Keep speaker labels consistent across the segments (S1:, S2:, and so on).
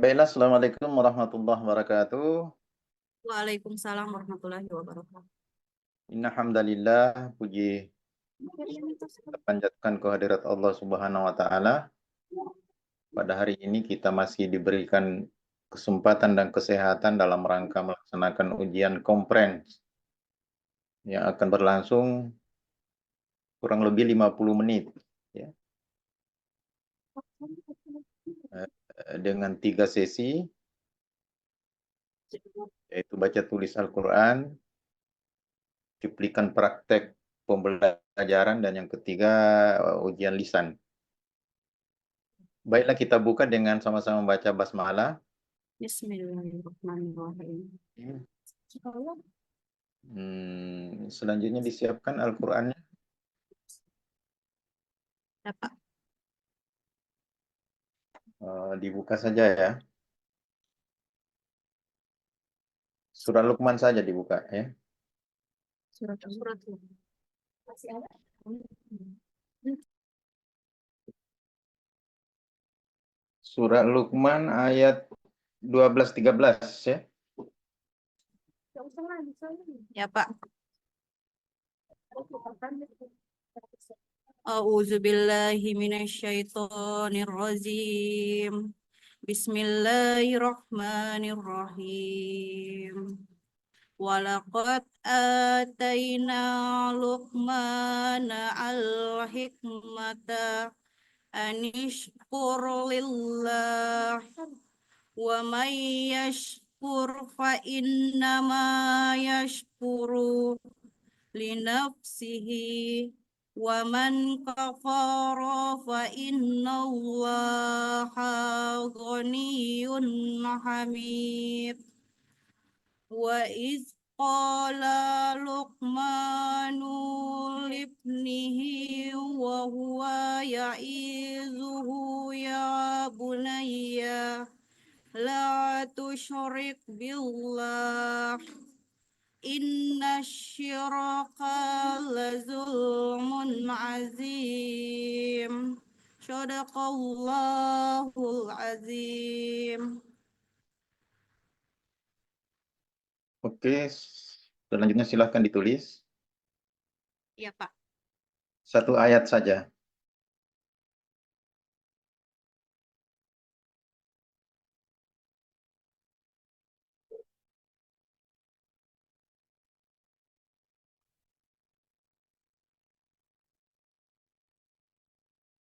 S1: Baiklah, Assalamualaikum warahmatullahi wabarakatuh.
S2: Waalaikumsalam warahmatullahi wabarakatuh.
S1: Inna hamdalillah, puji kita panjatkan kehadirat Allah Subhanahu wa Ta'ala. Pada hari ini kita masih diberikan kesempatan dan kesehatan dalam rangka melaksanakan ujian komprehens yang akan berlangsung kurang lebih 50 menit, ya. Dengan 3 sesi, yaitu baca tulis Al-Quran, cuplikan praktek pembelajaran, dan yang ketiga ujian lisan. Baiklah, kita buka dengan sama-sama membaca basmalah.
S2: Bismillahirrahmanirrahim.
S1: Selanjutnya disiapkan Al-Qur'annya.
S2: Dapat.
S1: Dibuka saja ya. Surah Luqman saja dibuka ya.
S2: Surat. Masih ada?
S1: Surah Luqman ayat 12-13 ya.
S2: Ya, Pak. A'udzu billahi minasyaitonir rajim. Bismillahirrahmanirrahim. Walaqad atayna Luqmana al-hikmata anishkur lillah wa may yashkur fa innama yashkuru linafsihi wa man kafara fa innallaha ghaniyyun hamid. Wa iz qala Luqmanu libnihi wa huwa ya'izuhu ya bunayya la tusyrik billah inna syiraka lazulmun azim. Shadaqallahul azim.
S1: Oke, selanjutnya silahkan ditulis.
S2: Iya, Pak.
S1: Satu ayat saja.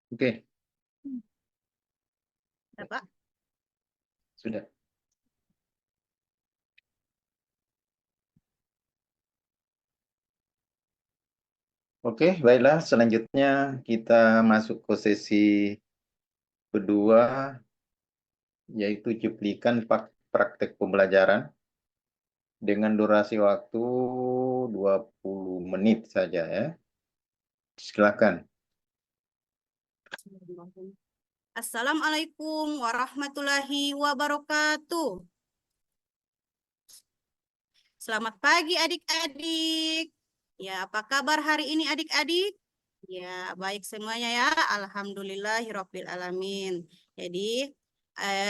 S1: Oke.
S2: Ya, Pak.
S1: Sudah. Oke, baiklah. Selanjutnya kita masuk ke sesi kedua, yaitu cuplikan praktek pembelajaran dengan durasi waktu 20 menit saja ya. Silakan.
S2: Assalamualaikum warahmatullahi wabarakatuh. Selamat pagi adik-adik. Ya, apa kabar hari ini adik-adik? Ya, baik semuanya ya. Alhamdulillahirabbil alamin. Jadi,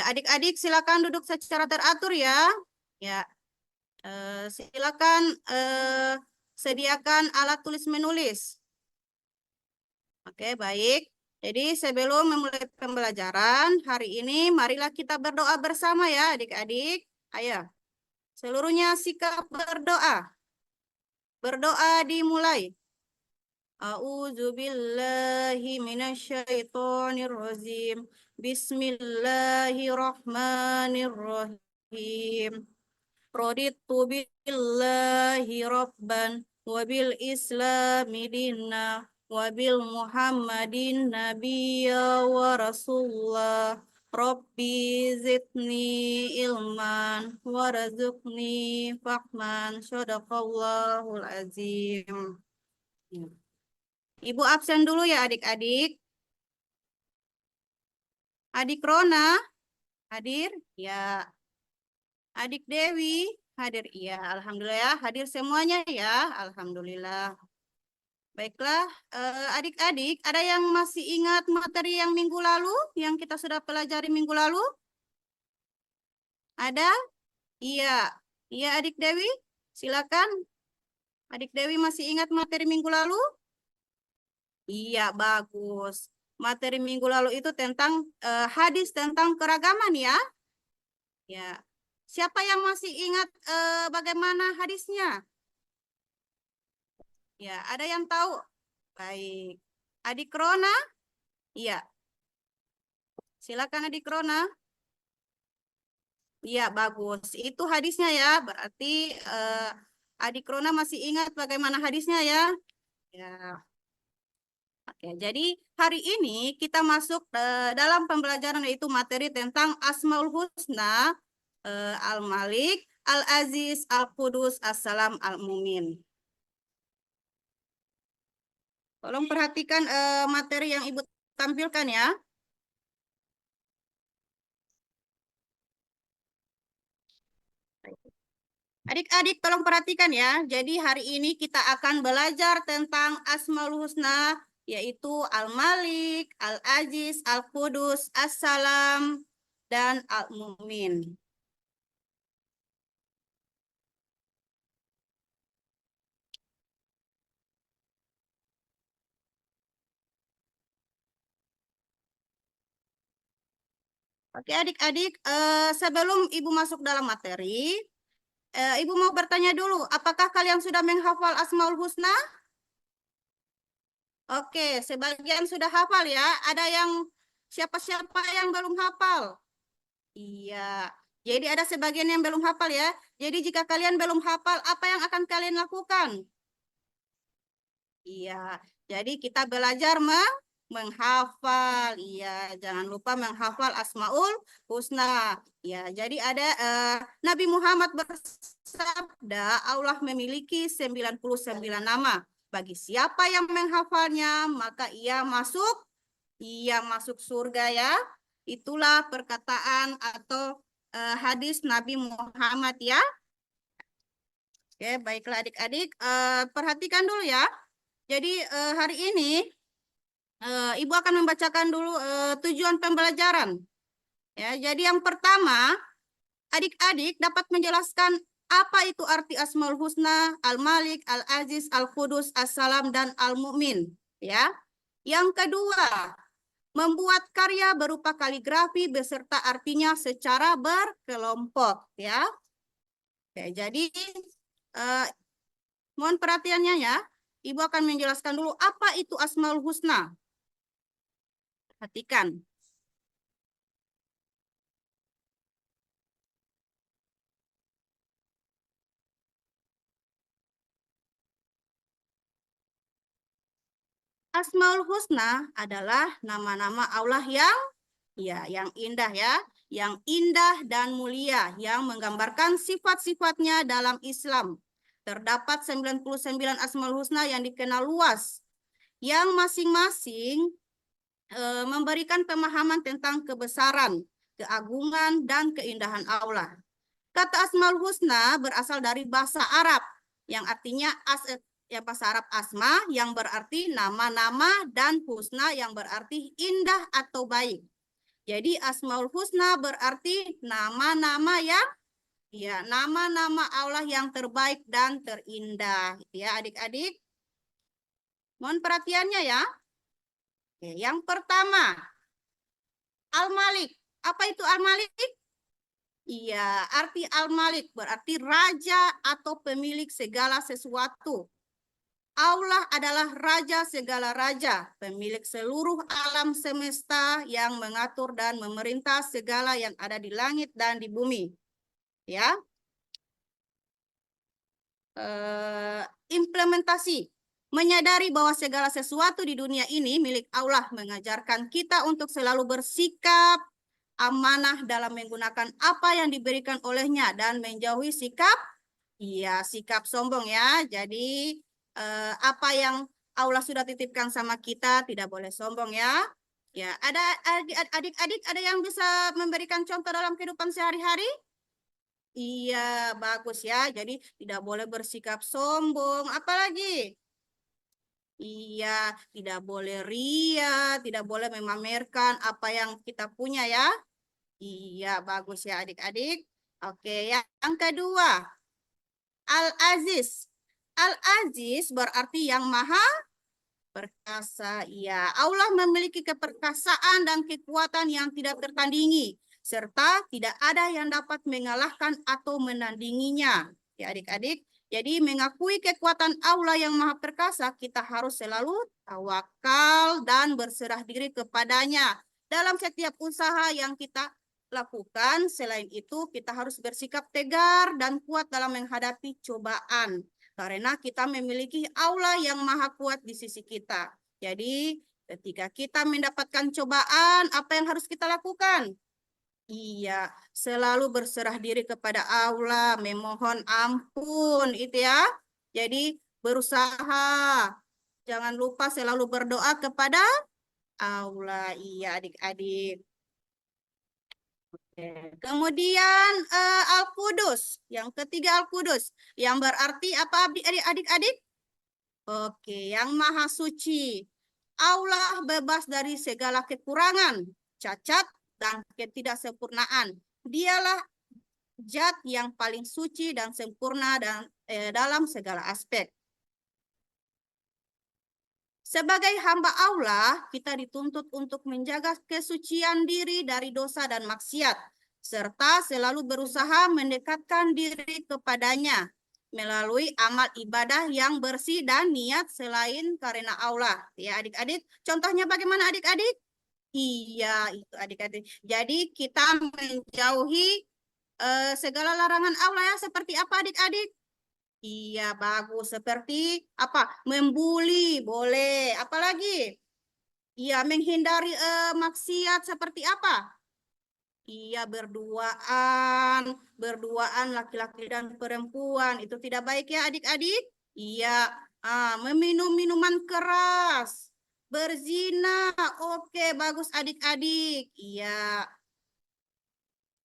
S2: adik-adik silakan duduk secara teratur ya. Ya, silakan sediakan alat tulis menulis. Oke, baik. Jadi sebelum memulai pembelajaran hari ini, marilah kita berdoa bersama ya adik-adik. Ayo, seluruhnya sikap berdoa. Berdoa dimulai. A'udzubillahi minasyaitonirrajim. Bismillahirrahmanirrahim. Raditu billahi rabban wa bil islami dinna wa bil muhammadin nabiyya wa rasulullah. Rabbi zidni ilman warzuqni fahman. Shadaqallahul azim. Ibu absen dulu ya adik-adik. Adik Rona hadir? Ya. Adik Dewi hadir? Iya, alhamdulillah ya. Hadir semuanya ya, alhamdulillah. Baiklah, adik-adik, ada yang masih ingat materi yang minggu lalu, yang kita sudah pelajari minggu lalu? Ada? Iya. Iya, Adik Dewi. Silakan. Adik Dewi masih ingat materi minggu lalu? Iya, bagus. Materi minggu lalu itu tentang hadis tentang keragaman ya. Ya. Siapa yang masih ingat bagaimana hadisnya? Ya, ada yang tahu? Baik. Adik Rona? Iya. Silakan Adik Rona. Iya, bagus. Itu hadisnya ya. Berarti Adik Rona masih ingat bagaimana hadisnya ya? Ya. Oke, jadi hari ini kita masuk dalam pembelajaran yaitu materi tentang Asmaul Husna, Al-Malik, Al-Aziz, Al-Qudus, As-Salam, Al-Mumin. Tolong perhatikan materi yang Ibu tampilkan ya. Adik-adik tolong perhatikan ya. Jadi hari ini kita akan belajar tentang Asmaul Husna, yaitu Al-Malik, Al-Aziz, Al-Qudus, As-Salam, dan Al-Mumin. Oke adik-adik, sebelum Ibu masuk dalam materi, Ibu mau bertanya dulu, apakah kalian sudah menghafal Asmaul Husna? Oke, sebagian sudah hafal ya. Ada yang siapa-siapa yang belum hafal? Iya. Jadi ada sebagian yang belum hafal ya. Jadi jika kalian belum hafal, apa yang akan kalian lakukan? Iya. Jadi kita belajar menghafal. Iya, jangan lupa menghafal Asmaul Husna. Ya, jadi ada Nabi Muhammad bersabda, Allah memiliki 99 nama. Bagi siapa yang menghafalnya, maka ia masuk surga ya. Itulah perkataan atau hadis Nabi Muhammad ya. Oke, baiklah adik-adik, perhatikan dulu ya. Jadi hari ini Ibu akan membacakan dulu tujuan pembelajaran. Ya, jadi yang pertama, adik-adik dapat menjelaskan apa itu arti Asmaul Husna, Al-Malik, Al-Aziz, Al-Qudus, As-Salam, dan Al-Mu'min. Ya. Yang kedua, membuat karya berupa kaligrafi beserta artinya secara berkelompok. Ya. Oke, jadi mohon perhatiannya ya. Ibu akan menjelaskan dulu apa itu Asmaul Husna. Perhatikan. Asmaul Husna adalah nama-nama Allah yang indah ya, yang indah dan mulia, yang menggambarkan sifat-sifatnya dalam Islam. Terdapat 99 Asmaul Husna yang dikenal luas, yang masing-masing memberikan pemahaman tentang kebesaran, keagungan, dan keindahan Allah. Kata Asmaul Husna berasal dari bahasa Arab, yang artinya bahasa Arab asma yang berarti nama-nama dan husna yang berarti indah atau baik. Jadi Asmaul Husna berarti nama-nama nama-nama Allah yang terbaik dan terindah. Ya adik-adik. Mohon perhatiannya ya. Oke, yang pertama, Al-Malik. Apa itu Al-Malik? Iya, arti Al-Malik berarti raja atau pemilik segala sesuatu. Allah adalah raja segala raja, pemilik seluruh alam semesta yang mengatur dan memerintah segala yang ada di langit dan di bumi. Ya. Implementasi. Menyadari bahwa segala sesuatu di dunia ini milik Allah mengajarkan kita untuk selalu bersikap amanah dalam menggunakan apa yang diberikan olehnya dan menjauhi sikap sombong ya. Jadi apa yang Allah sudah titipkan sama kita tidak boleh sombong ya. Ya, ada adik-adik ada yang bisa memberikan contoh dalam kehidupan sehari-hari? Iya, bagus ya. Jadi tidak boleh bersikap sombong. Apalagi? Iya, tidak boleh ria, tidak boleh memamerkan apa yang kita punya ya. Iya, bagus ya adik-adik. Oke, yang kedua, Al-Aziz. Al-Aziz berarti yang maha perkasa. Ya, Allah memiliki keperkasaan dan kekuatan yang tidak tertandingi, serta tidak ada yang dapat mengalahkan atau menandinginya. Ya, adik-adik. Jadi mengakui kekuatan Allah yang maha perkasa, kita harus selalu tawakal dan berserah diri kepadanya dalam setiap usaha yang kita lakukan. Selain itu, kita harus bersikap tegar dan kuat dalam menghadapi cobaan. Karena kita memiliki Allah yang maha kuat di sisi kita. Jadi, ketika kita mendapatkan cobaan, apa yang harus kita lakukan? Iya, selalu berserah diri kepada Allah, memohon ampun, itu ya. Jadi, berusaha. Jangan lupa selalu berdoa kepada Allah. Iya, adik-adik. Kemudian Al-Qudus. Yang ketiga Al-Qudus. Yang berarti apa adik-adik? Oke, yang maha suci. Allah bebas dari segala kekurangan, cacat, dan ketidaksempurnaan. Dialah zat yang paling suci dan sempurna dan dalam segala aspek. Sebagai hamba Allah, kita dituntut untuk menjaga kesucian diri dari dosa dan maksiat, serta selalu berusaha mendekatkan diri kepadanya melalui amal ibadah yang bersih dan niat selain karena Allah. Ya, adik-adik, contohnya bagaimana adik-adik? Iya, itu adik-adik. Jadi kita menjauhi segala larangan Allah ya, seperti apa adik-adik? Iya, bagus. Seperti apa? Membuli, boleh. Apalagi? Iya, menghindari maksiat seperti apa? Iya, berduaan. Berduaan laki-laki dan perempuan. Itu tidak baik ya adik-adik? Iya, meminum minuman keras. Berzina. Oke, bagus adik-adik. Iya.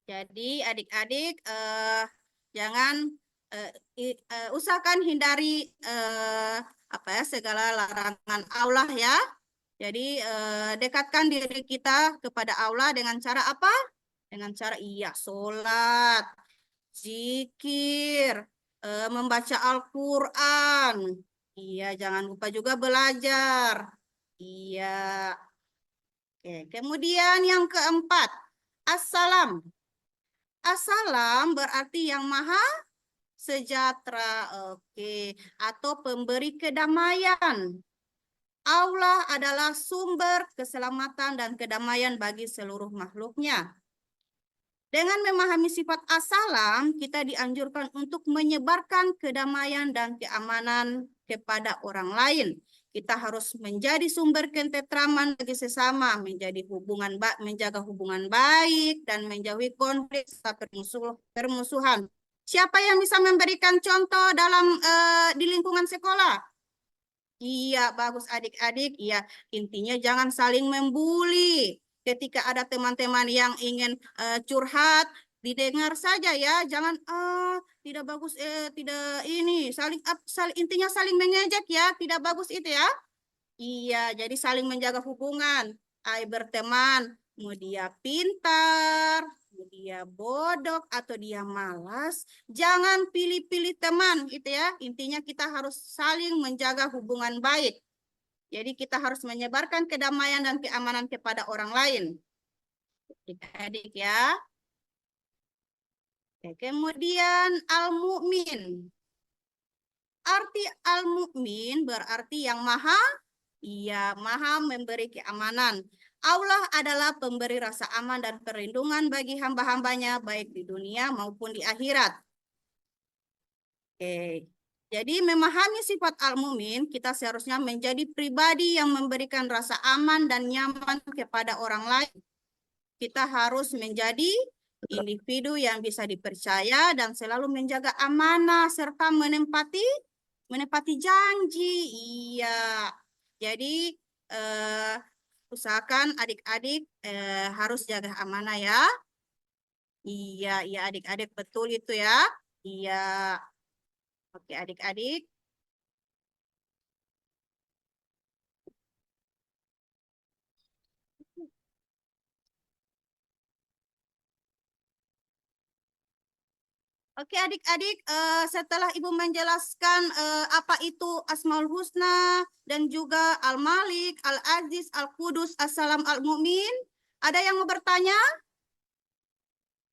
S2: Jadi adik-adik jangan usahakan hindari apa ya segala larangan Allah ya. Jadi dekatkan diri kita kepada Allah dengan cara apa? Dengan cara iya sholat, zikir, membaca Al-Quran. Iya, jangan lupa juga belajar. Iya. Oke, kemudian yang keempat, assalam. Assalam berarti yang maha sejahtera, oke, atau pemberi kedamaian. Allah adalah sumber keselamatan dan kedamaian bagi seluruh makhluknya. Dengan memahami sifat assalam, kita dianjurkan untuk menyebarkan kedamaian dan keamanan kepada orang lain. Kita harus menjadi sumber ketentraman bagi sesama, menjaga hubungan baik, dan menjauhi konflik serta permusuhan. Siapa yang bisa memberikan contoh dalam di lingkungan sekolah? Iya, bagus adik-adik. Iya, intinya jangan saling membuli. Ketika ada teman-teman yang ingin curhat, didengar saja ya. Jangan tidak bagus tidak ini intinya saling mengejek ya. Tidak bagus itu ya. Iya, jadi saling menjaga hubungan. Berteman, mau dia pintar, mau dia bodoh atau dia malas, jangan pilih-pilih teman gitu ya. Intinya kita harus saling menjaga hubungan baik. Jadi kita harus menyebarkan kedamaian dan keamanan kepada orang lain. Adik-adik ya. Oke, kemudian al-mu'min. Arti al-mu'min berarti yang maha, iya, maha memberi keamanan. Allah adalah pemberi rasa aman dan perlindungan bagi hamba-hambanya, baik di dunia maupun di akhirat. Oke. Jadi memahami sifat al-mu'min, kita seharusnya menjadi pribadi yang memberikan rasa aman dan nyaman kepada orang lain. Kita harus menjadi individu yang bisa dipercaya dan selalu menjaga amanah serta menepati janji. Iya. Jadi usahakan adik-adik harus jaga amanah ya. Iya, iya adik-adik betul itu ya. Iya. Oke, adik-adik. Oke adik-adik, setelah Ibu menjelaskan apa itu Asmaul Husna dan juga Al-Malik, Al-Aziz, Al-Qudus, As-Salam, Al-Mu'min, ada yang mau bertanya?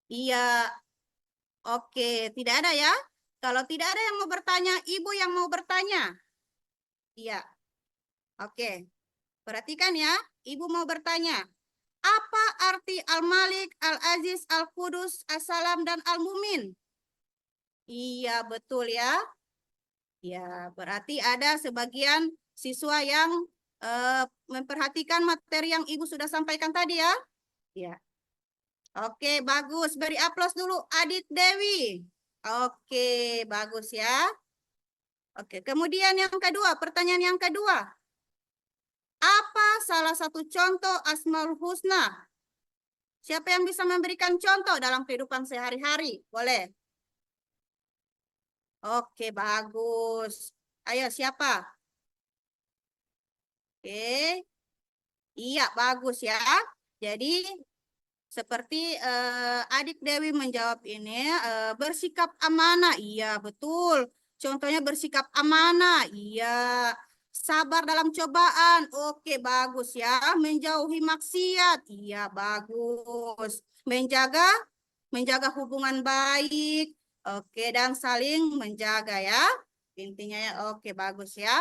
S2: Iya, oke, tidak ada ya? Kalau tidak ada yang mau bertanya, Ibu yang mau bertanya? Iya, oke. Perhatikan ya, Ibu mau bertanya. Apa arti Al-Malik, Al-Aziz, Al-Qudus, As-Salam, dan Al-Mu'min? Iya, betul ya. Ya, berarti ada sebagian siswa yang memperhatikan materi yang Ibu sudah sampaikan tadi ya. Ya. Oke, bagus. Beri aplaus dulu Adik Dewi. Oke, bagus ya. Oke, kemudian yang kedua, pertanyaan yang kedua. Apa salah satu contoh Asmaul Husna? Siapa yang bisa memberikan contoh dalam kehidupan sehari-hari? Boleh. Oke, bagus. Ayo, siapa? Oke. Iya, bagus ya. Jadi, seperti Adik Dewi menjawab ini, bersikap amanah. Iya, betul. Contohnya bersikap amanah. Iya. Sabar dalam cobaan. Oke, bagus ya. Menjauhi maksiat. Iya, bagus. Menjaga hubungan baik. Oke, dan saling menjaga ya. Intinya ya, oke, bagus ya.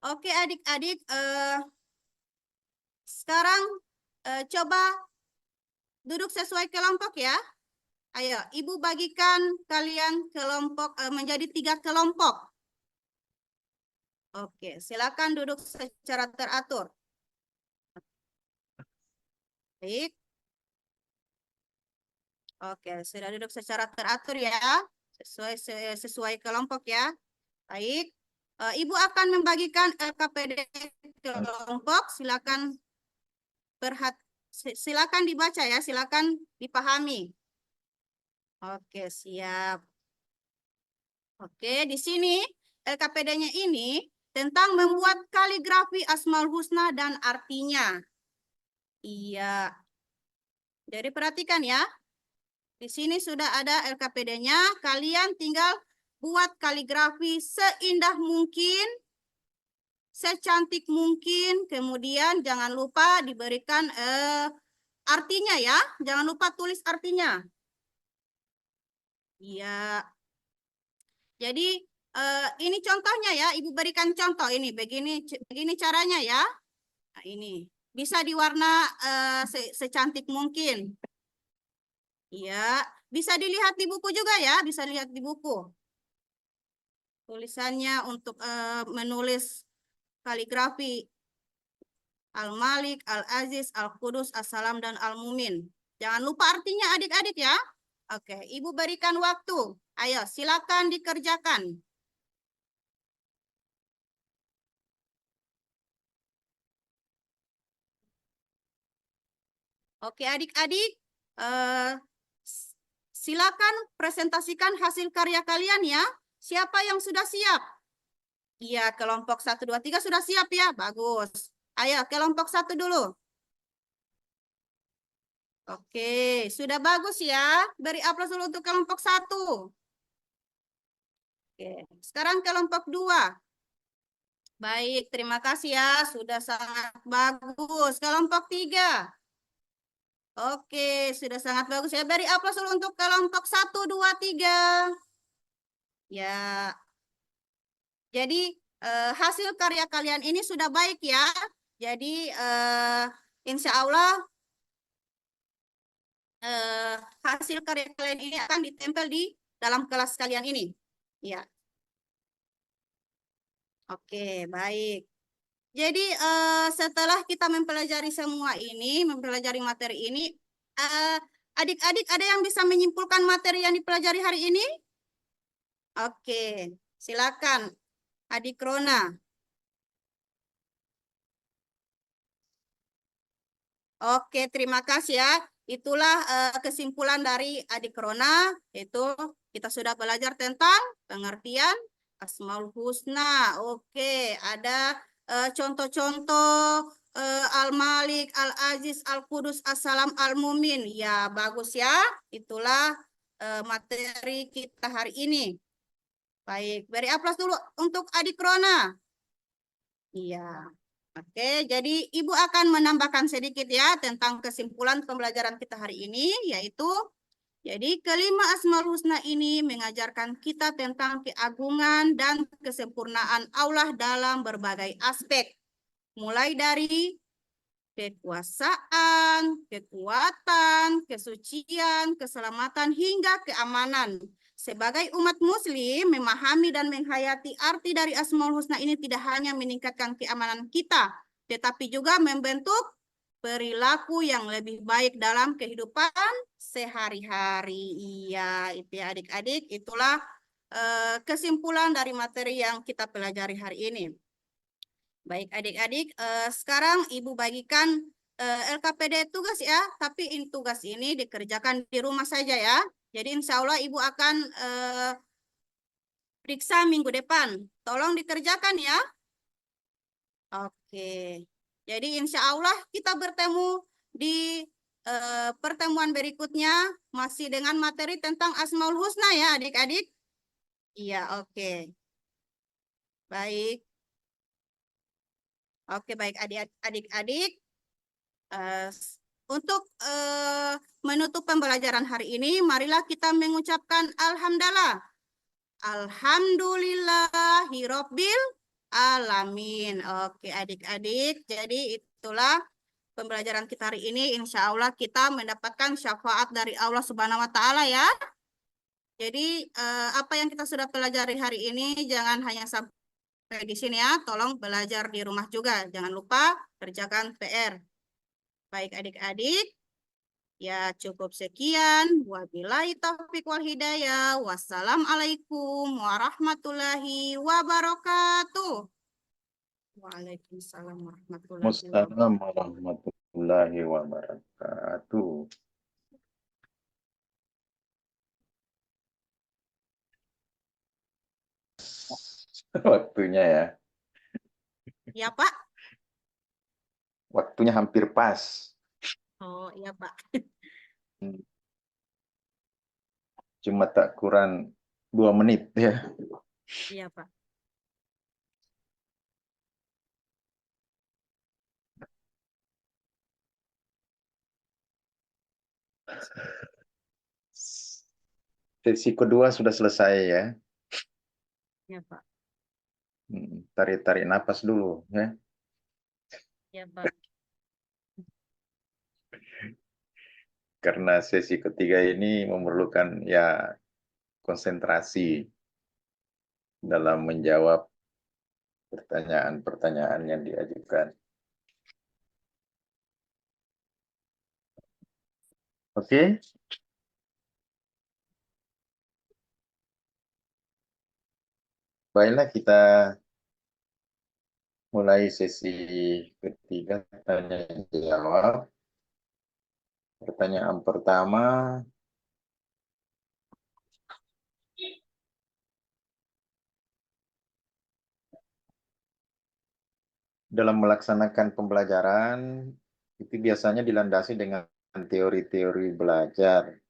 S2: Oke, adik-adik, sekarang coba duduk sesuai kelompok ya. Ayo, Ibu bagikan kalian kelompok menjadi 3 kelompok. Oke, silakan duduk secara teratur. Baik. Oke, sudah duduk secara teratur ya. Sesuai kelompok ya. Baik. Ibu akan membagikan KPD kelompok. Silakan dibaca ya, silakan dipahami. Oke, siap. Oke, di sini LKPD-nya ini tentang membuat kaligrafi Asmaul Husna dan artinya. Iya. Jadi perhatikan ya. Di sini sudah ada LKPD-nya. Kalian tinggal buat kaligrafi seindah mungkin, secantik mungkin. Kemudian jangan lupa diberikan artinya ya. Jangan lupa tulis artinya. Iya. Jadi ini contohnya ya, Ibu berikan contoh ini, begini caranya ya. Nah, ini bisa diwarna secantik mungkin. Iya, bisa dilihat di buku juga ya, bisa lihat di buku. Tulisannya untuk menulis kaligrafi Al-Malik, Al-Aziz, Al-Qudus, As-Salam, dan Al-Mumin. Jangan lupa artinya adik-adik ya. Oke, Ibu berikan waktu. Ayo, silakan dikerjakan. Oke, adik-adik, silakan presentasikan hasil karya kalian ya. Siapa yang sudah siap? Iya, kelompok 1, 2, 3 sudah siap ya? Bagus. Ayo, kelompok 1 dulu. Oke, sudah bagus ya. Beri aplaus dulu untuk kelompok 1. Oke, sekarang kelompok 2. Baik, terima kasih ya. Sudah sangat bagus. Kelompok 3. Oke, sudah sangat bagus ya. Beri aplaus dulu untuk kelompok 1, 2, 3. Ya, jadi hasil karya kalian ini sudah baik ya. Jadi insya Allah hasil karya kalian ini akan ditempel di dalam kelas kalian ini. Ya, oke, baik. Jadi setelah kita mempelajari semua ini, mempelajari materi ini, adik-adik ada yang bisa menyimpulkan materi yang dipelajari hari ini? Oke, silakan Adik Rona. Oke, terima kasih ya. Itulah kesimpulan dari Adik Rona, itu kita sudah belajar tentang pengertian Asmaul Husna. Oke, ada contoh-contoh Al-Malik, Al-Aziz, Al-Qudus, As-Salam, Al-Mumin. Ya, bagus ya. Itulah materi kita hari ini. Baik, beri aplaus dulu untuk Adik Rona. Iya. Oke, jadi Ibu akan menambahkan sedikit ya tentang kesimpulan pembelajaran kita hari ini, yaitu jadi kelima Asmaul Husna ini mengajarkan kita tentang keagungan dan kesempurnaan Allah dalam berbagai aspek. Mulai dari kekuasaan, kekuatan, kesucian, keselamatan, hingga keamanan. Sebagai umat muslim, memahami dan menghayati arti dari Asmaul Husna ini tidak hanya meningkatkan keamanan kita, tetapi juga membentuk perilaku yang lebih baik dalam kehidupan sehari-hari. Iya, itu ya adik-adik, itulah kesimpulan dari materi yang kita pelajari hari ini. Baik adik-adik, sekarang Ibu bagikan LKPD tugas ya, tapi tugas ini dikerjakan di rumah saja ya. Jadi insya Allah Ibu akan periksa minggu depan. Tolong dikerjakan ya. Oke, jadi insya Allah kita bertemu di pertemuan berikutnya masih dengan materi tentang Asmaul Husna ya adik-adik. Iya, oke. Baik. Oke, baik adik-adik. Untuk menutup pembelajaran hari ini, marilah kita mengucapkan Alhamdulillah. Alhamdulillahirobbil alamin. Oke, adik-adik. Jadi itulah pembelajaran kita hari ini. Insya Allah kita mendapatkan syafaat dari Allah Subhanahu Wa Taala ya. Jadi apa yang kita sudah pelajari hari ini jangan hanya sampai di sini ya. Tolong belajar di rumah juga. Jangan lupa kerjakan PR. Baik adik-adik. Ya, cukup sekian. Wabillahi taufiq wal hidayah. Wassalamualaikum warahmatullahi wabarakatuh. Waalaikumsalam warahmatullahi wabarakatuh.
S1: Wassalamualaikum warahmatullahi wabarakatuh. Waktunya ya.
S2: Ya, Pak.
S1: Waktunya hampir pas.
S2: Oh, iya, Pak.
S1: Cuma tak kurang 2 menit ya.
S2: Iya, Pak.
S1: Sesi kedua sudah selesai ya.
S2: Iya, Pak.
S1: Tarik-tarik napas dulu ya.
S2: Iya, Pak.
S1: Karena sesi ketiga ini memerlukan ya konsentrasi dalam menjawab pertanyaan-pertanyaan yang diajukan. Oke. Baiklah kita mulai sesi ketiga tanya jawab. Pertanyaan pertama, dalam melaksanakan pembelajaran itu biasanya dilandasi dengan teori-teori belajar.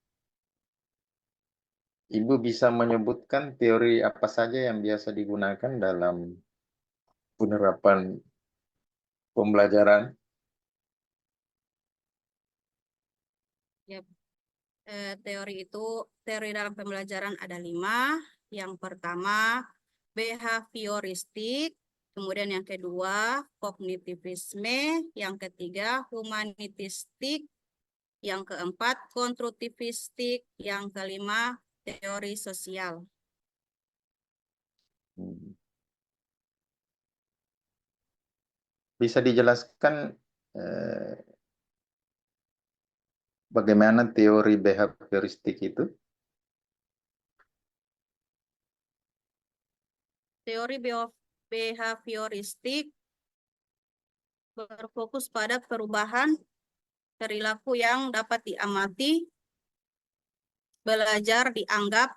S1: Ibu bisa menyebutkan teori apa saja yang biasa digunakan dalam penerapan pembelajaran?
S2: Ya, teori dalam pembelajaran ada 5. Yang pertama, behavioristik. Kemudian yang kedua, kognitivisme. Yang ketiga, humanitistik. Yang keempat, konstruktivistik. Yang kelima, teori sosial.
S1: Bisa dijelaskan bagaimana teori behavioristik itu?
S2: Teori behavioristik berfokus pada perubahan perilaku yang dapat diamati, belajar dianggap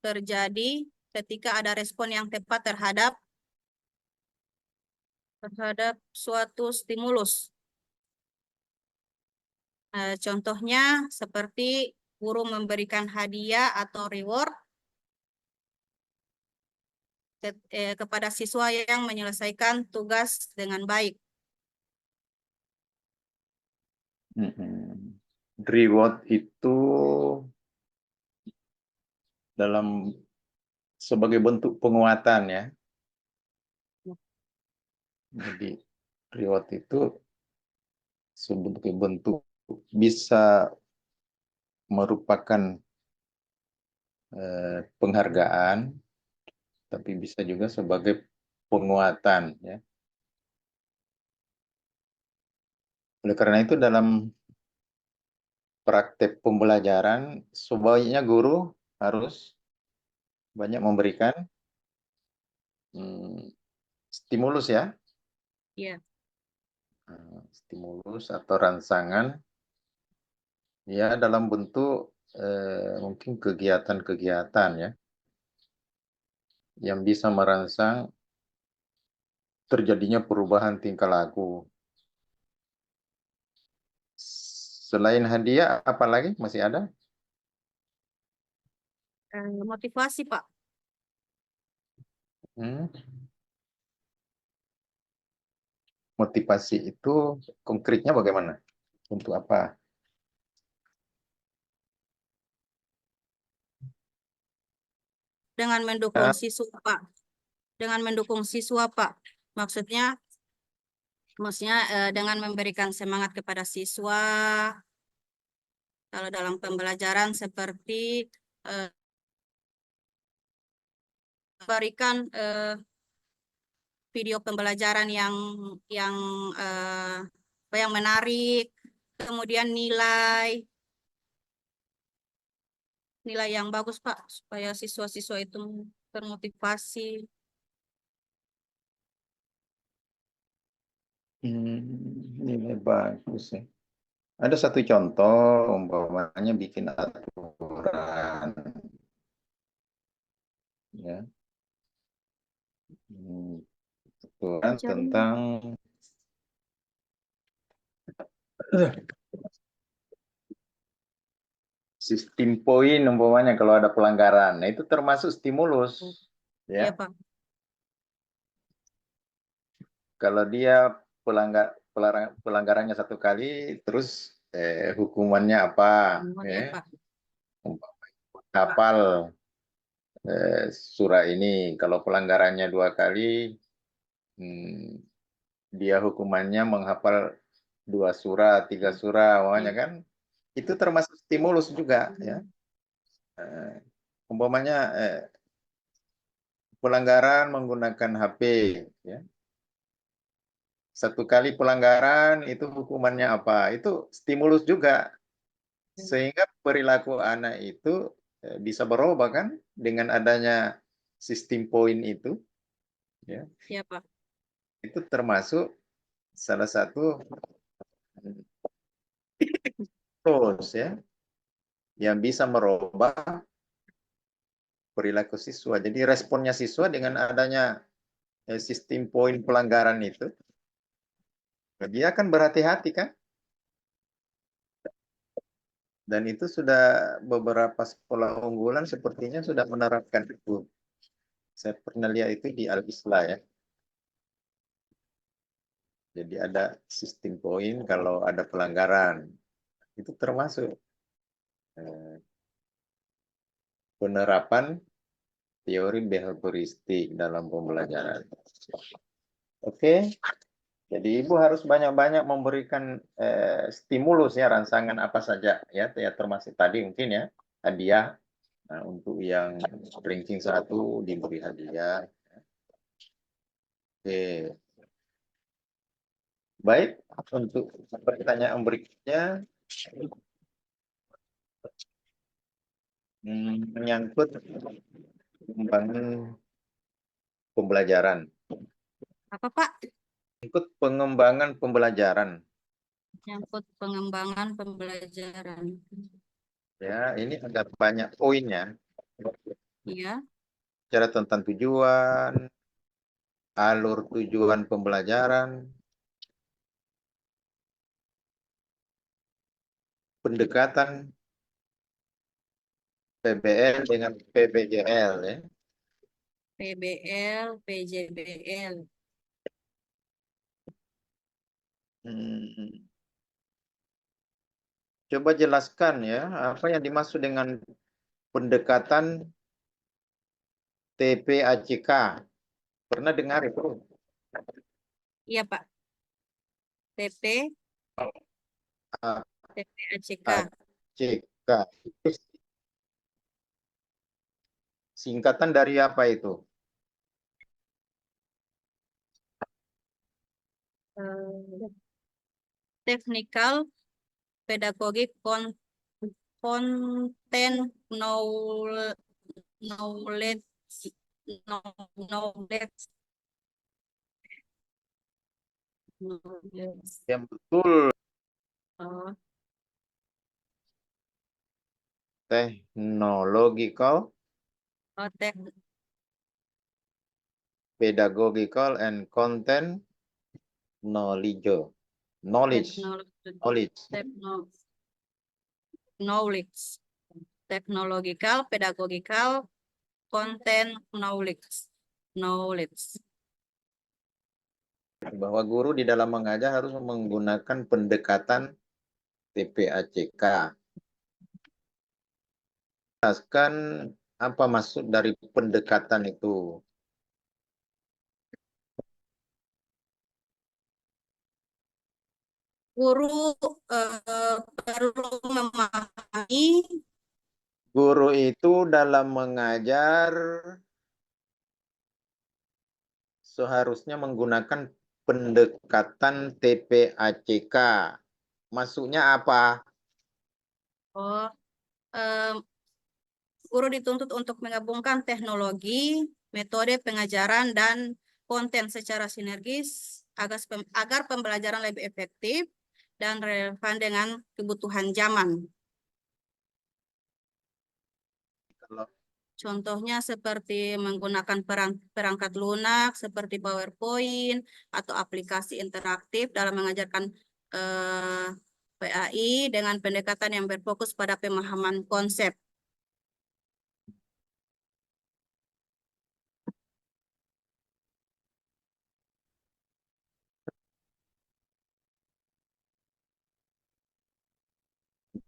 S2: terjadi ketika ada respon yang tepat terhadap terhadap suatu stimulus. Contohnya seperti guru memberikan hadiah atau reward kepada siswa yang menyelesaikan tugas dengan baik.
S1: Reward itu dalam sebagai bentuk penguatan ya. Jadi reward itu sebagai bentuk bisa merupakan penghargaan, tapi bisa juga sebagai penguatan ya. Oleh karena itu dalam praktek pembelajaran sebaiknya guru harus banyak memberikan stimulus ya.
S2: Iya.
S1: Stimulus atau rangsangan ya dalam bentuk mungkin kegiatan-kegiatan ya yang bisa merangsang terjadinya perubahan tingkah laku. Selain hadiah, apalagi masih ada?
S2: Motivasi, Pak.
S1: Motivasi itu konkretnya bagaimana? Untuk apa?
S2: Dengan mendukung siswa, Pak. Dengan mendukung siswa, Pak. Maksudnya dengan memberikan semangat kepada siswa. Kalau dalam pembelajaran seperti berikan video pembelajaran yang menarik, kemudian nilai yang bagus, Pak, supaya siswa-siswa itu termotivasi.
S1: Nilai bagus ya. Ada satu contoh, umpamanya bikin aturan, ya, aturan tentang sistem poin, umpamanya kalau ada pelanggaran. Nah, itu termasuk stimulus, ya.
S2: Iya, Pak.
S1: Kalau dia pelanggarannya satu kali, terus hukumannya apa?
S2: Iya, Pak.
S1: Hafal surah ini. Kalau pelanggarannya 2 kali, dia hukumannya menghafal 2 surah, 3 surah, makanya kan itu termasuk stimulus juga ya. Umpamanya pelanggaran menggunakan HP ya. 1 kali pelanggaran itu hukumannya apa? Itu stimulus juga sehingga perilaku anak itu bisa berubah kan dengan adanya sistem poin itu ya.
S2: Iya, Pak.
S1: Itu termasuk salah satu tools ya yang bisa merubah perilaku siswa. Jadi responnya siswa dengan adanya sistem poin pelanggaran itu, dia akan berhati-hati kan? Dan itu sudah beberapa sekolah unggulan sepertinya sudah menerapkan itu. Saya pernah lihat itu di Al-Islah ya. Jadi ada sistem poin kalau ada pelanggaran. Itu termasuk penerapan teori behavioristik dalam pembelajaran. Oke, jadi Ibu harus banyak-banyak memberikan stimulus ya, rangsangan apa saja ya, termasuk tadi mungkin ya, hadiah. Nah, untuk yang ranking 1 diberi hadiah. Oke. Baik, untuk pertanyaan berikutnya menyangkut pengembangan pembelajaran.
S2: Apa, Pak?
S1: Ikut pengembangan pembelajaran.
S2: Menyangkut pengembangan pembelajaran.
S1: Ya, ini ada banyak poinnya.
S2: Iya.
S1: Bicara tentang tujuan, alur tujuan pembelajaran, pendekatan PBL dengan PBJL ya.
S2: PBL, PJBL.
S1: Coba jelaskan ya, apa yang dimaksud dengan pendekatan TPACK. Pernah dengar itu?
S2: Iya, Pak. TP, TPACK.
S1: ACK. Itu singkatan dari apa itu?
S2: Technical Pedagogic Content Knowledge knowledge knowledge.
S1: Yang betul,
S2: Oh,
S1: technological,
S2: oh,
S1: pedagogical, and content knowledge. Knowledge.
S2: knowledge, technological, pedagogical, content knowledge.
S1: Bahwa guru di dalam mengajar harus menggunakan pendekatan TPACK. Jelaskan apa maksud dari pendekatan itu.
S2: Guru perlu memahami.
S1: Guru itu dalam mengajar seharusnya menggunakan pendekatan TPACK. Maksudnya apa?
S2: Oh, guru dituntut untuk menggabungkan teknologi, metode pengajaran, dan konten secara sinergis agar pembelajaran lebih efektif dan relevan dengan kebutuhan zaman. Contohnya seperti menggunakan perangkat lunak seperti PowerPoint atau aplikasi interaktif dalam mengajarkan PAI dengan pendekatan yang berfokus pada pemahaman konsep.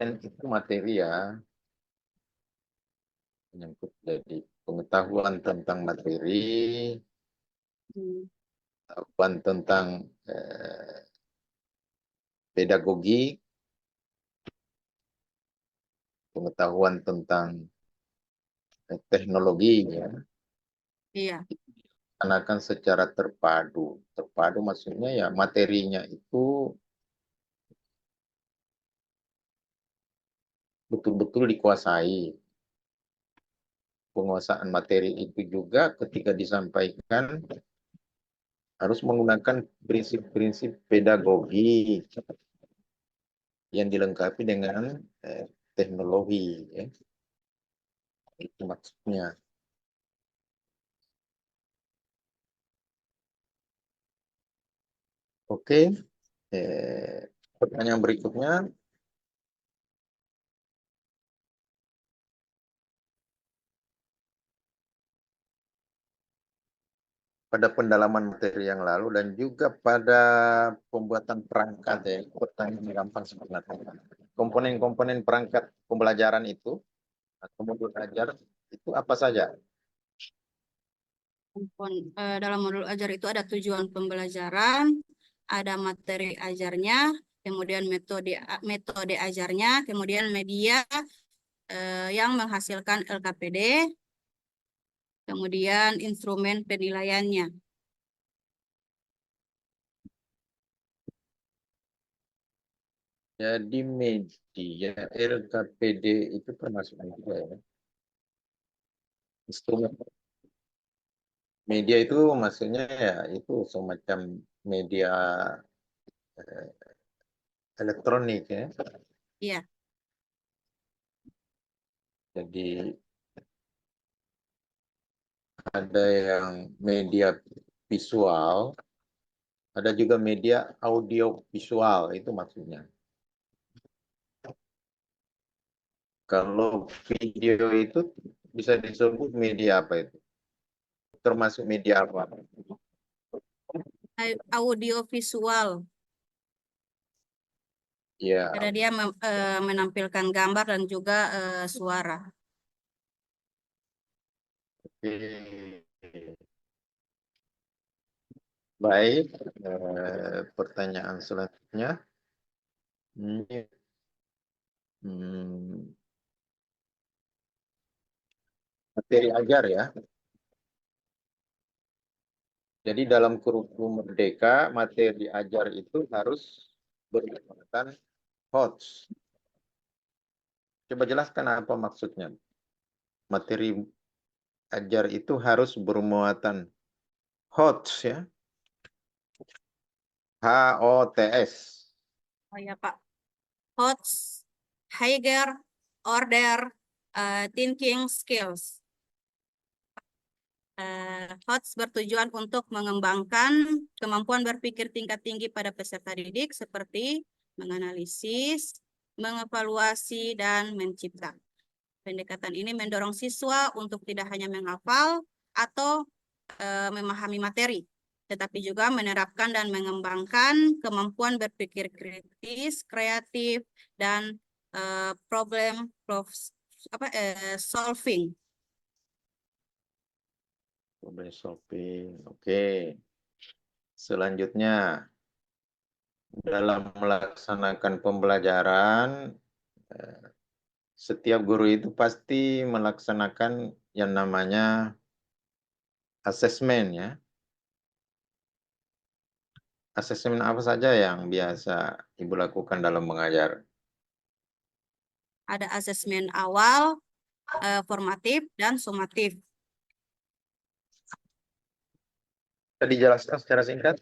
S1: Dan itu materi ya, menyangkut jadi pengetahuan tentang materi, pengetahuan tentang pedagogi, pengetahuan tentang teknologi ya.
S2: Iya.
S1: Akan secara terpadu. Terpadu maksudnya ya materinya itu betul-betul dikuasai. Penguasaan materi itu juga ketika disampaikan harus menggunakan prinsip-prinsip pedagogi yang dilengkapi dengan teknologi. Ya. Itu maksudnya. Oke, pertanyaan berikutnya. Pada pendalaman materi yang lalu dan juga pada pembuatan perangkat ya, pertanyaan gampang sebenarnya. Komponen-komponen perangkat pembelajaran itu atau modul ajar itu apa saja?
S2: Dalam modul ajar itu ada tujuan pembelajaran, ada materi ajarnya, kemudian metode ajarnya, kemudian media yang menghasilkan LKPD, kemudian instrumen penilaiannya.
S1: Jadi media LKPD itu termasuk juga ya. Instrumen media itu maksudnya ya itu semacam media elektronik ya.
S2: Iya.
S1: Jadi ada yang media visual, ada juga media audio visual, itu maksudnya. Kalau video itu bisa disebut media apa itu? Termasuk media apa?
S2: Audio visual.
S1: Ya,
S2: Ada dia menampilkan gambar dan juga suara.
S1: oke. Baik, pertanyaan selanjutnya. Ini, materi ajar ya. Jadi dalam kurikulum Merdeka, materi ajar itu harus bermuatan HOTS. Coba jelaskan apa maksudnya. Materi ajar itu harus bermuatan HOTS ya. HOTS.
S2: Oh ya Pak. HOTS, Higher Order Thinking Skills. HOTS bertujuan untuk mengembangkan kemampuan berpikir tingkat tinggi pada peserta didik seperti menganalisis, mengevaluasi, dan mencipta. Pendekatan ini mendorong siswa untuk tidak hanya menghafal atau memahami materi, tetapi juga menerapkan dan mengembangkan kemampuan berpikir kritis, kreatif, dan problem solving.
S1: Problem solving. Oke. Selanjutnya, dalam melaksanakan pembelajaran, setiap guru itu pasti melaksanakan yang namanya asesmen ya. Asesmen apa saja yang biasa Ibu lakukan dalam mengajar?
S2: Ada asesmen awal, formatif, dan sumatif.
S1: Tadi jelaskan secara singkat.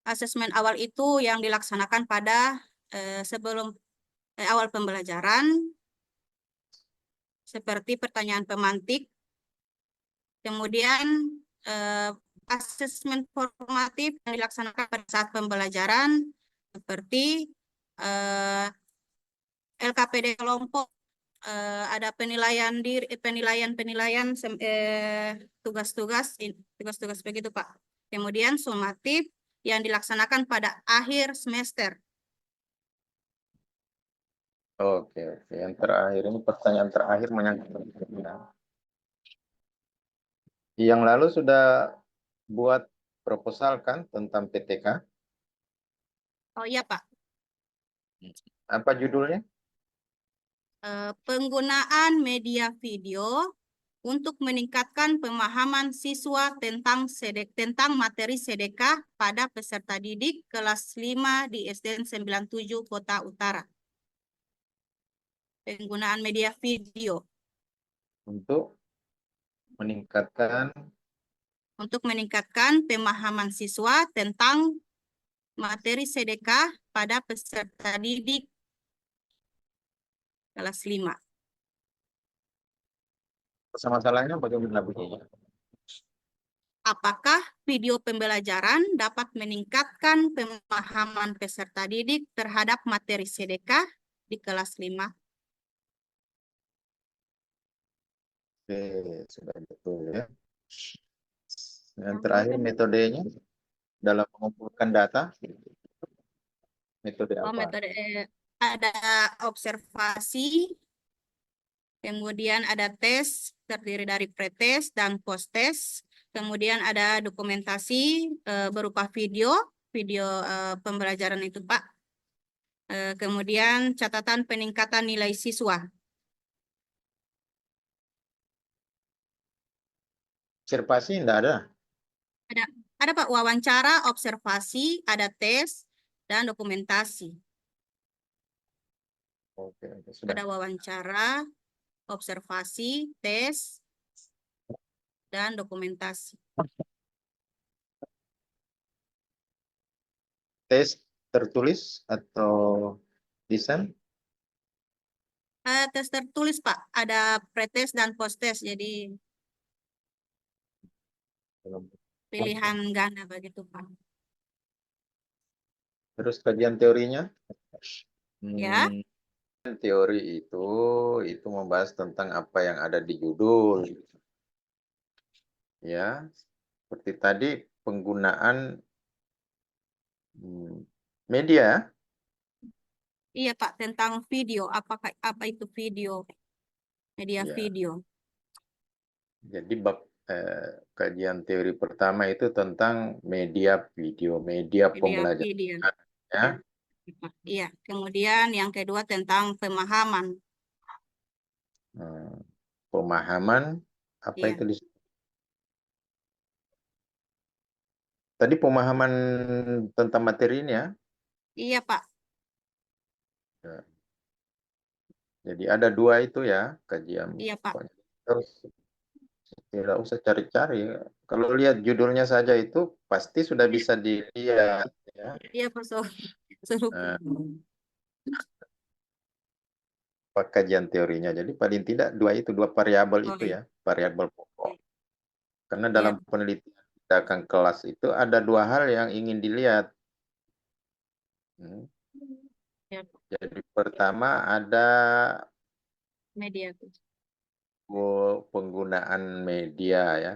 S2: Asesmen awal itu yang dilaksanakan pada sebelum awal pembelajaran, seperti pertanyaan pemantik. Kemudian asesmen formatif yang dilaksanakan pada saat pembelajaran, seperti LKPD kelompok, ada penilaian diri, penilaian tugas-tugas begitu Pak. Kemudian sumatif yang dilaksanakan pada akhir semester.
S1: Oke, oke. Yang terakhir ini pertanyaan terakhir menyangkut yang lalu sudah buat proposal kan tentang PTK?
S2: Oh iya Pak.
S1: Apa judulnya?
S2: Penggunaan media video untuk meningkatkan pemahaman siswa tentang materi sedekah pada peserta didik kelas 5 di SDN 97 Kota Utara. Penggunaan media video
S1: Untuk
S2: meningkatkan pemahaman siswa tentang materi sedekah pada peserta didik kelas 5.
S1: masalahnya bagaimana bunyinya?
S2: Apakah video pembelajaran dapat meningkatkan pemahaman peserta didik terhadap materi sedekah di kelas 5?
S1: Oke, sudah betul ya. Yang terakhir metodenya dalam mengumpulkan data. Metode apa?
S2: Metode ada observasi, kemudian ada tes terdiri dari pretest dan post-test, kemudian ada dokumentasi berupa video pembelajaran itu Pak. Kemudian catatan peningkatan nilai siswa.
S1: Observasi tidak ada.
S2: Ada Pak, wawancara, observasi, ada tes, dan dokumentasi.
S1: Oke, sudah.
S2: Ada wawancara, observasi, tes, dan dokumentasi.
S1: Tes tertulis atau desain?
S2: Tes tertulis Pak, ada pretest dan post-test. Jadi Pilihan ganda begitu, Pak.
S1: Terus kajian teorinya?
S2: Ya,
S1: Teori itu membahas tentang apa yang ada di judul. Ya, seperti tadi penggunaan media.
S2: iya Pak, tentang video. Apa itu video? Media
S1: Ya,
S2: video.
S1: jadi bab kajian teori pertama itu tentang media video, media
S2: Media
S1: pembelajaran.
S2: video.
S1: Ya.
S2: Iya. Kemudian yang kedua tentang pemahaman.
S1: Hmm, Pemahaman apa
S2: Iya.
S1: itu tadi pemahaman tentang materi ini ya.
S2: Iya Pak.
S1: Ya. Jadi ada dua itu ya kajian.
S2: Iya Pak.
S1: Terus tidak usah cari-cari. Kalau lihat judulnya saja itu pasti sudah bisa dilihat ya.
S2: Iya Pak. Suruh.
S1: Nah, kajian teorinya. Jadi paling tidak dua variabel
S2: Oh,
S1: itu
S2: iya.
S1: ya, variabel pokok. Karena
S2: Iya.
S1: dalam penelitian tindakan kelas itu ada dua hal yang ingin dilihat. Hmm.
S2: Iya,
S1: Jadi pertama ada
S2: media.
S1: penggunaan media ya.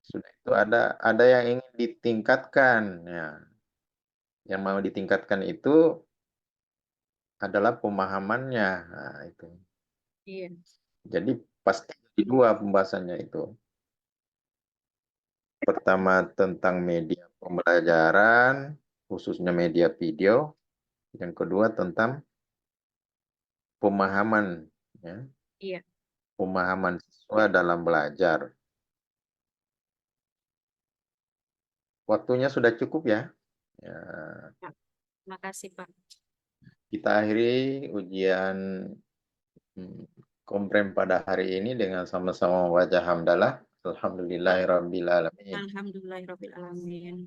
S1: Sudah itu ada yang ingin ditingkatkan ya. Yang mau ditingkatkan itu adalah pemahamannya. Nah, itu.
S2: Iya.
S1: Jadi pasti di dua pembahasannya itu. Pertama tentang media pembelajaran, khususnya media video. Yang kedua tentang pemahaman, ya,
S2: Iya.
S1: pemahaman siswa dalam belajar. Waktunya sudah cukup ya. Ya,
S2: Pak. Terima kasih Pak.
S1: kita akhiri ujian komprem pada hari ini dengan sama-sama wajah hamdalah. Alhamdulillahirabbil alamin.
S2: Alhamdulillahirobbilalamin.